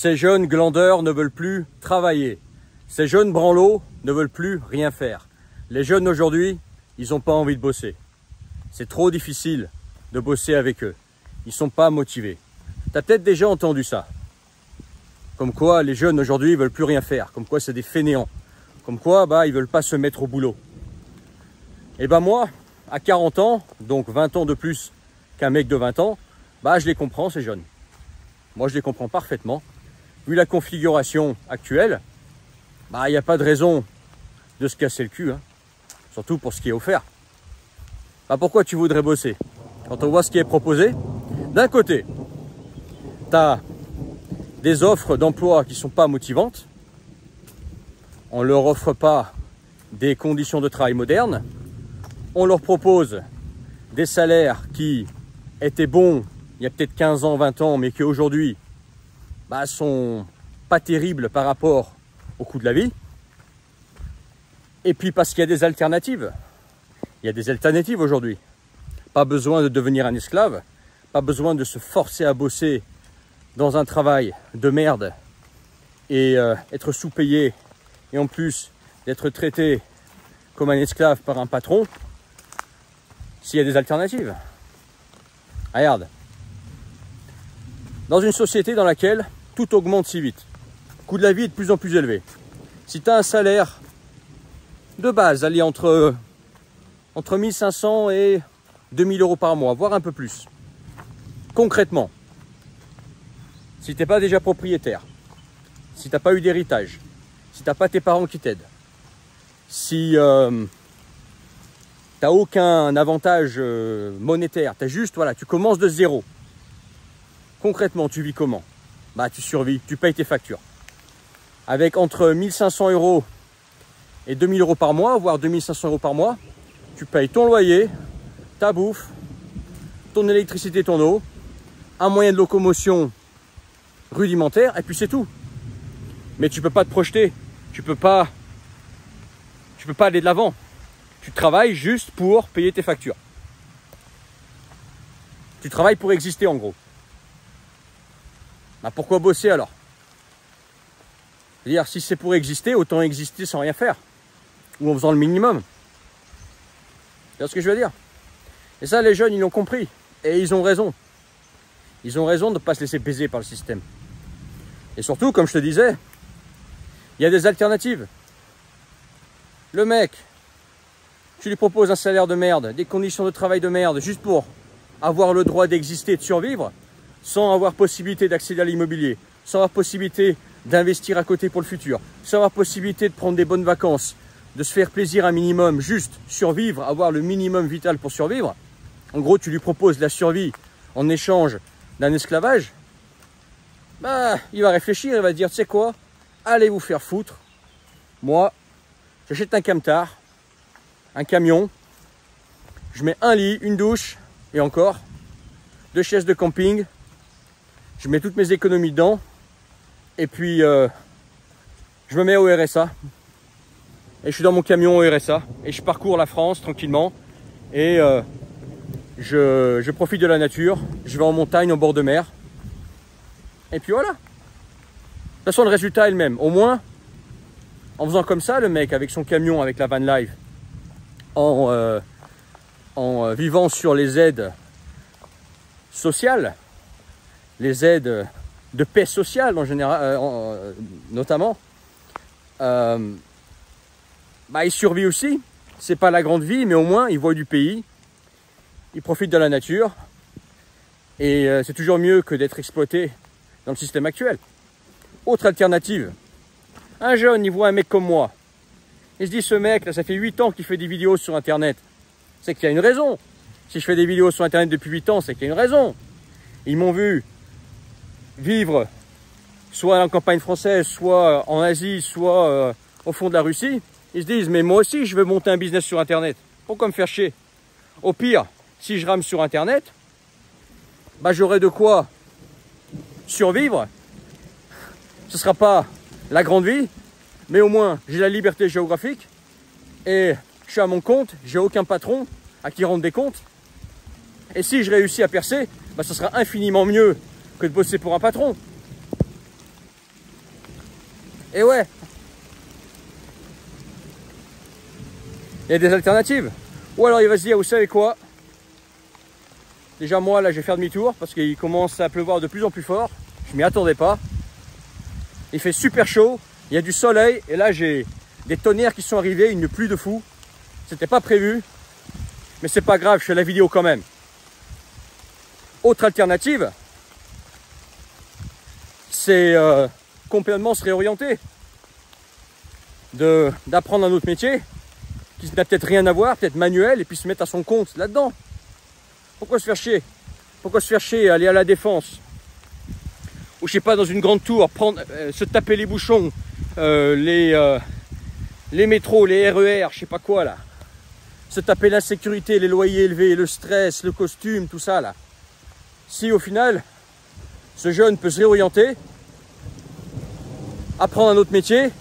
Ces jeunes glandeurs ne veulent plus travailler. Ces jeunes branlots ne veulent plus rien faire. Les jeunes aujourd'hui, ils n'ont pas envie de bosser. C'est trop difficile de bosser avec eux. Ils ne sont pas motivés. Tu as peut-être déjà entendu ça. Comme quoi les jeunes aujourd'hui ne veulent plus rien faire. Comme quoi c'est des fainéants. Comme quoi ils ne veulent pas se mettre au boulot. Et moi, à 40 ans, donc 20 ans de plus qu'un mec de 20 ans, je les comprends ces jeunes. Moi je les comprends parfaitement. Vu la configuration actuelle, il n'y a pas de raison de se casser le cul, hein. Surtout pour ce qui est offert. Pourquoi tu voudrais bosser? Quand on voit ce qui est proposé, d'un côté, tu as des offres d'emploi qui ne sont pas motivantes. On ne leur offre pas des conditions de travail modernes. On leur propose des salaires qui étaient bons il y a peut-être 15 ans, 20 ans, mais qui aujourd'hui sont pas terribles par rapport au coût de la vie. Et puis parce qu'il y a des alternatives. Il y a des alternatives aujourd'hui. Pas besoin de devenir un esclave, pas besoin de se forcer à bosser dans un travail de merde et être sous-payé et en plus d'être traité comme un esclave par un patron. S'il y a des alternatives. Regarde. Dans une société dans laquelle tout augmente si vite, le coût de la vie est de plus en plus élevé. Si tu as un salaire de base, allez, entre 1500 et 2000 euros par mois, voire un peu plus. Concrètement, si tu n'es pas déjà propriétaire, si tu n'as pas eu d'héritage, si tu n'as pas tes parents qui t'aident, si tu n'as aucun avantage monétaire, tu juste, tu commences de zéro. Concrètement, tu vis comment? Tu survis, tu payes tes factures. Avec entre 1500 euros et 2000 euros par mois, voire 2500 euros par mois, tu payes ton loyer, ta bouffe, ton électricité, ton eau, un moyen de locomotion rudimentaire, et puis c'est tout. Mais tu peux pas te projeter, tu peux pas aller de l'avant. Tu travailles juste pour payer tes factures. Tu travailles pour exister en gros. Pourquoi bosser alors? C'est-à-dire, si c'est pour exister, autant exister sans rien faire. Ou en faisant le minimum. C'est ce que je veux dire. Et ça, les jeunes, ils l'ont compris. Et ils ont raison. Ils ont raison de ne pas se laisser baiser par le système. Et surtout, comme je te disais, il y a des alternatives. Le mec, tu lui proposes un salaire de merde, des conditions de travail de merde, juste pour avoir le droit d'exister et de survivre, sans avoir possibilité d'accéder à l'immobilier, sans avoir possibilité d'investir à côté pour le futur, sans avoir possibilité de prendre des bonnes vacances, de se faire plaisir un minimum, juste survivre, avoir le minimum vital pour survivre. En gros, tu lui proposes la survie en échange d'un esclavage. Il va réfléchir, il va dire, tu sais quoi, allez vous faire foutre. Moi, j'achète un camtar, un camion, je mets un lit, une douche, et encore, 2 chaises de camping, je mets toutes mes économies dedans, et puis je me mets au RSA. Et je suis dans mon camion au RSA, et je parcours la France tranquillement, et je profite de la nature, je vais en montagne, au bord de mer, et puis voilà. De toute façon, le résultat est le même. Au moins, en faisant comme ça, le mec avec son camion, avec la van life, en vivant sur les aides sociales, les aides de paix sociale en général, notamment, il survit aussi. C'est pas la grande vie, mais au moins il voit du pays, il profite de la nature, et c'est toujours mieux que d'être exploité dans le système actuel. Autre alternative, un jeune, il voit un mec comme moi, il se dit, ce mec là, ça fait 8 ans qu'il fait des vidéos sur internet, c'est qu'il y a une raison. Si je fais des vidéos sur internet depuis 8 ans, c'est qu'il y a une raison. Ils m'ont vu vivre soit en campagne française, soit en Asie, soit au fond de la Russie. Ils se disent, mais moi aussi je veux monter un business sur internet, pourquoi me faire chier? Au pire, si je rame sur internet, j'aurai de quoi survivre. Ce ne sera pas la grande vie, mais au moins j'ai la liberté géographique et je suis à mon compte, j'ai aucun patron à qui rendre des comptes. Et si je réussis à percer, ce sera infiniment mieux que de bosser pour un patron. Et ouais, il y a des alternatives. Ou alors il va se dire, vous savez quoi? Déjà moi là je vais faire demi-tour parce qu'il commence à pleuvoir de plus en plus fort. Je m'y attendais pas. Il fait super chaud, il y a du soleil et là j'ai des tonnerres qui sont arrivés, une pluie de fou. C'était pas prévu, mais c'est pas grave, je fais la vidéo quand même. Autre alternative, c'est complètement se réorienter, d'apprendre un autre métier qui n'a peut-être rien à voir, peut-être manuel, et puis se mettre à son compte là-dedans. Pourquoi se faire chier? Pourquoi se faire chier, aller à la Défense? Ou je sais pas, dans une grande tour, se taper les bouchons, les métros, les RER, je sais pas quoi là. Se taper l'insécurité, les loyers élevés, le stress, le costume, tout ça là. Si au final, ce jeune peut se réorienter, apprendre un autre métier,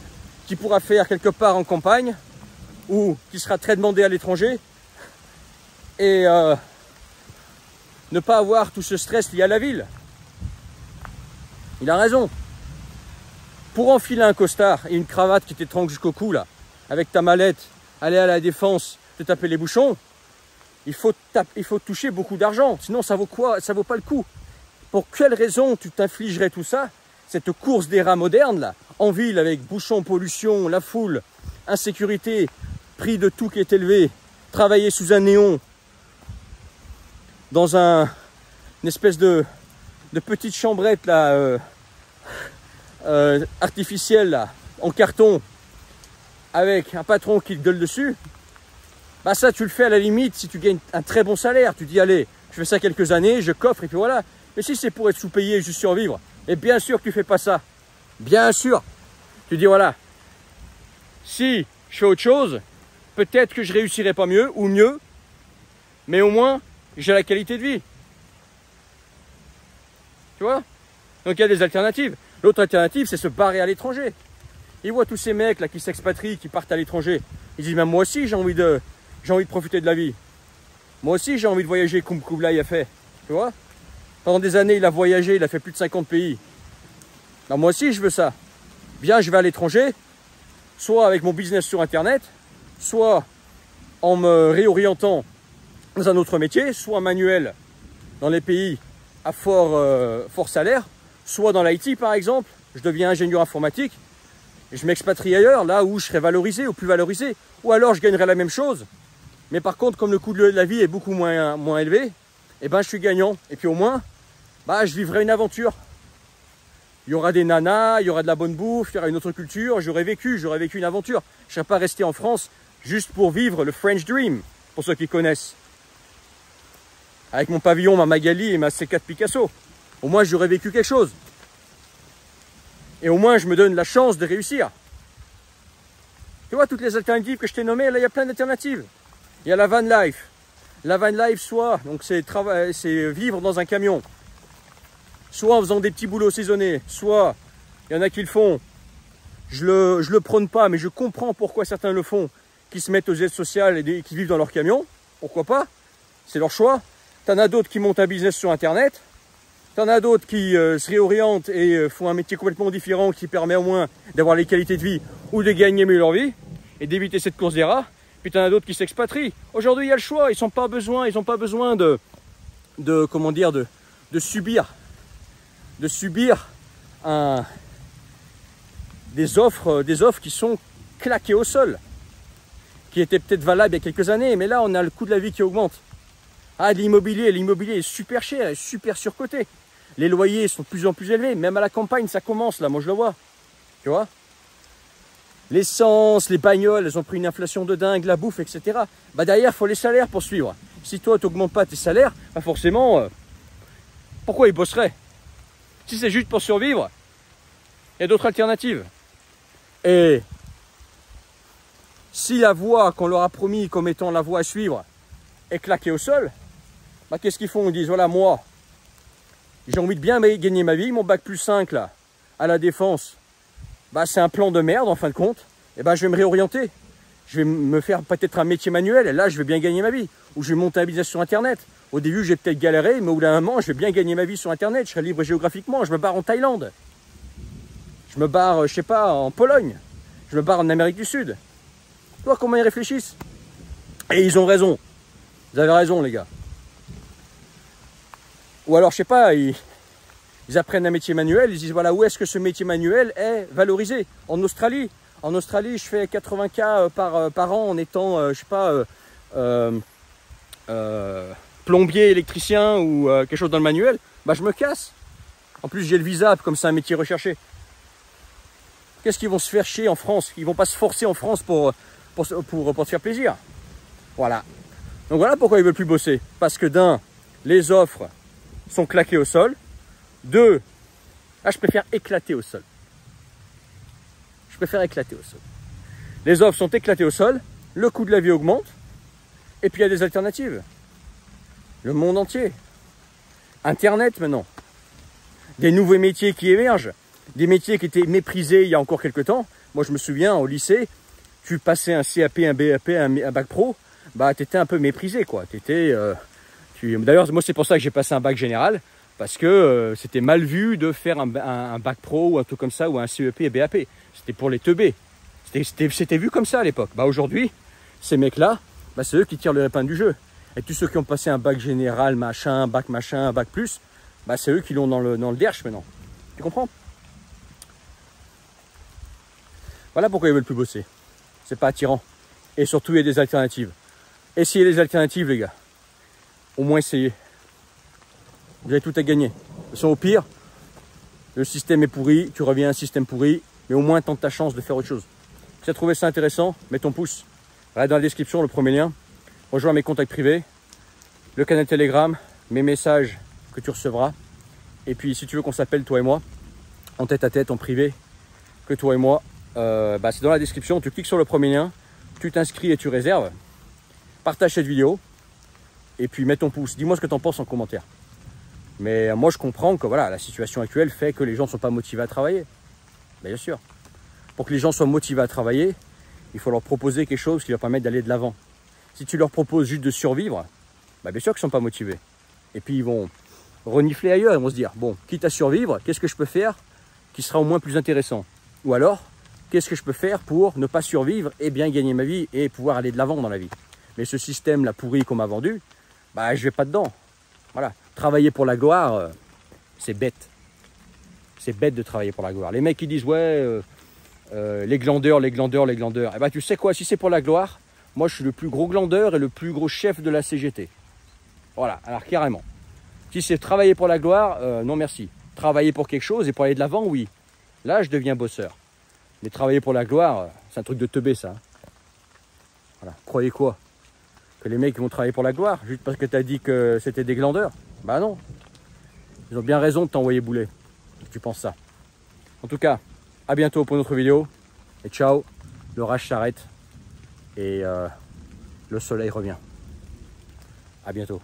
qu'il pourra faire quelque part en campagne, ou qui sera très demandé à l'étranger, et ne pas avoir tout ce stress lié à la ville. Il a raison. Pour enfiler un costard et une cravate qui t'étrangle jusqu'au cou, là, avec ta mallette, aller à la Défense, te taper les bouchons, il faut toucher beaucoup d'argent. Sinon, ça vaut quoi? Ça vaut pas le coup. Pour quelle raison tu t'infligerais tout ça? Cette course des rats modernes, là, en ville, avec bouchons, pollution, la foule, insécurité, prix de tout qui est élevé, travailler sous un néon, dans une espèce de petite chambrette là, artificielle là, en carton, avec un patron qui te gueule dessus, bah ça tu le fais à la limite si tu gagnes un très bon salaire. Tu dis allez, je fais ça quelques années, je coffre et puis voilà. Mais si c'est pour être sous-payé et juste survivre, et bien sûr que tu fais pas ça. Bien sûr. Tu dis voilà, si je fais autre chose, peut-être que je réussirai pas mieux ou mieux, mais au moins j'ai la qualité de vie. Tu vois? Donc il y a des alternatives. L'autre alternative, c'est se barrer à l'étranger. Ils voient tous ces mecs là qui s'expatrient, qui partent à l'étranger. Ils disent, moi aussi j'ai envie de profiter de la vie. Moi aussi j'ai envie de voyager comme Kublai a fait. Tu vois? Pendant des années il a voyagé, il a fait plus de 50 pays. Alors, moi aussi je veux ça. Bien, je vais à l'étranger, soit avec mon business sur internet, soit en me réorientant dans un autre métier, soit manuel dans les pays à fort salaire, soit dans l'IT par exemple, je deviens ingénieur informatique, et je m'expatrie ailleurs, là où je serai valorisé ou plus valorisé, ou alors je gagnerai la même chose, mais par contre comme le coût de la vie est beaucoup moins élevé, et ben je suis gagnant, et puis au moins, bah, je vivrai une aventure. Il y aura des nanas, il y aura de la bonne bouffe, il y aura une autre culture, j'aurai vécu une aventure. Je ne serai pas resté en France juste pour vivre le French Dream, pour ceux qui connaissent. Avec mon pavillon, ma Magali et ma C4 Picasso. Au moins, j'aurais vécu quelque chose. Et au moins, je me donne la chance de réussir. Tu vois, toutes les alternatives que je t'ai nommées, là, il y a plein d'alternatives. Il y a la van life. La van life, soit, donc c'est vivre dans un camion, soit en faisant des petits boulots saisonnés, soit, il y en a qui le font, je le prône pas, mais je comprends pourquoi certains le font, qui se mettent aux aides sociales et qui vivent dans leur camion, pourquoi pas, c'est leur choix. T'en as d'autres qui montent un business sur internet, t'en as d'autres qui se réorientent et font un métier complètement différent qui permet au moins d'avoir les qualités de vie ou de gagner mieux leur vie et d'éviter cette course des rats. Puis t'en as d'autres qui s'expatrient. Aujourd'hui il y a le choix, ils n'ont pas besoin comment dire, de subir des offres qui sont claquées au sol, qui étaient peut-être valables il y a quelques années, mais là on a le coût de la vie qui augmente. Ah, l'immobilier est super cher, super surcoté. Les loyers sont de plus en plus élevés, même à la campagne ça commence là, moi je le vois. Tu vois? L'essence, les bagnoles, elles ont pris une inflation de dingue, la bouffe, etc. Bah derrière, il faut les salaires pour suivre. Si toi tu n'augmentes pas tes salaires, bah forcément, pourquoi ils bosseraient? Si c'est juste pour survivre, il y a d'autres alternatives. Et si la voie qu'on leur a promis comme étant la voie à suivre est claquée au sol, bah qu'est-ce qu'ils font? Ils disent, voilà, moi, j'ai envie de bien gagner ma vie, mon bac plus 5 là, à la Défense, bah c'est un plan de merde en fin de compte, et bah je vais me réorienter. Je vais me faire peut-être un métier manuel, et là je vais bien gagner ma vie. Ou je vais monter un business sur internet. Au début j'ai peut-être galéré, mais au bout d'un moment je vais bien gagner ma vie sur internet, je serai libre géographiquement, je me barre en Thaïlande. Je Je me barre, je sais pas, en Pologne. Je me barre en Amérique du Sud. Tu vois comment ils réfléchissent? Et ils ont raison. Vous avez raison, les gars. Ou alors, je sais pas, ils apprennent un métier manuel. Ils disent, voilà, où est-ce que ce métier manuel est valorisé? En Australie. En Australie, je fais 80K par an en étant, je sais pas, plombier, électricien ou quelque chose dans le manuel. Bah, je me casse. En plus, j'ai le visa, comme c'est un métier recherché. Qu'est-ce qu'ils vont se faire chier en France? Ils vont pas se forcer en France pour se faire plaisir. Voilà. Donc voilà pourquoi ils veulent plus bosser. Parce que d'un, les offres sont claquées au sol. Deux, je préfère éclater au sol. Je préfère éclater au sol. Les offres sont éclatées au sol, le coût de la vie augmente, et puis il y a des alternatives. Le monde entier. Internet maintenant. Des nouveaux métiers qui émergent. Des métiers qui étaient méprisés il y a encore quelques temps. Moi, je me souviens, au lycée, tu passais un CAP, un BAP, un bac pro, bah, tu étais un peu méprisé, quoi. D'ailleurs, moi, c'est pour ça que j'ai passé un bac général, parce que c'était mal vu de faire un bac pro ou un truc comme ça, ou un CEP et BAP. C'était pour les teubés. C'était vu comme ça à l'époque. Bah, aujourd'hui, ces mecs-là, bah, c'est eux qui tirent le épingle du jeu. Et tous ceux qui ont passé un bac général, machin, un bac plus, bah, c'est eux qui l'ont dans le derche maintenant. Tu comprends? Voilà pourquoi ils veulent plus bosser. C'est pas attirant. Et surtout, il y a des alternatives. Essayez les alternatives, les gars. Au moins essayez. Vous avez tout à gagner. Au pire, le système est pourri, tu reviens à un système pourri, mais au moins tente ta chance de faire autre chose. Si tu as trouvé ça intéressant, mets ton pouce. Regarde dans la description, le premier lien. Rejoins mes contacts privés, le canal Telegram, mes messages que tu recevras. Et puis, si tu veux qu'on s'appelle, toi et moi, en tête à tête, en privé, que toi et moi, c'est dans la description. Tu cliques sur le premier lien, tu t'inscris et tu réserves. Partage cette vidéo et puis mets ton pouce. Dis-moi ce que tu en penses en commentaire. Mais moi, je comprends que voilà, la situation actuelle fait que les gens ne sont pas motivés à travailler. Bien sûr. Pour que les gens soient motivés à travailler, il faut leur proposer quelque chose qui leur permette d'aller de l'avant. Si tu leur proposes juste de survivre, bah bien sûr qu'ils ne sont pas motivés. Et puis, ils vont renifler ailleurs. Ils vont se dire, bon, quitte à survivre, qu'est-ce que je peux faire qui sera au moins plus intéressant? Ou alors, qu'est-ce que je peux faire pour ne pas survivre et bien gagner ma vie et pouvoir aller de l'avant dans la vie? Mais ce système-là pourri qu'on m'a vendu, bah, je ne vais pas dedans. Voilà. Travailler pour la gloire, c'est bête. C'est bête de travailler pour la gloire. Les mecs qui disent, ouais, les glandeurs. Eh ben, tu sais quoi, si c'est pour la gloire, moi, je suis le plus gros glandeur et le plus gros chef de la CGT. Voilà, alors carrément. Si c'est travailler pour la gloire, non merci. Travailler pour quelque chose et pour aller de l'avant, oui. Là, je deviens bosseur. Mais travailler pour la gloire, c'est un truc de teubé, ça. Voilà. Croyez quoi? Que les mecs vont travailler pour la gloire juste parce que tu as dit que c'était des glandeurs? Bah non. Ils ont bien raison de t'envoyer bouler si tu penses ça. En tout cas, à bientôt pour une autre vidéo. Et ciao. L'orage s'arrête. Et le soleil revient. À bientôt.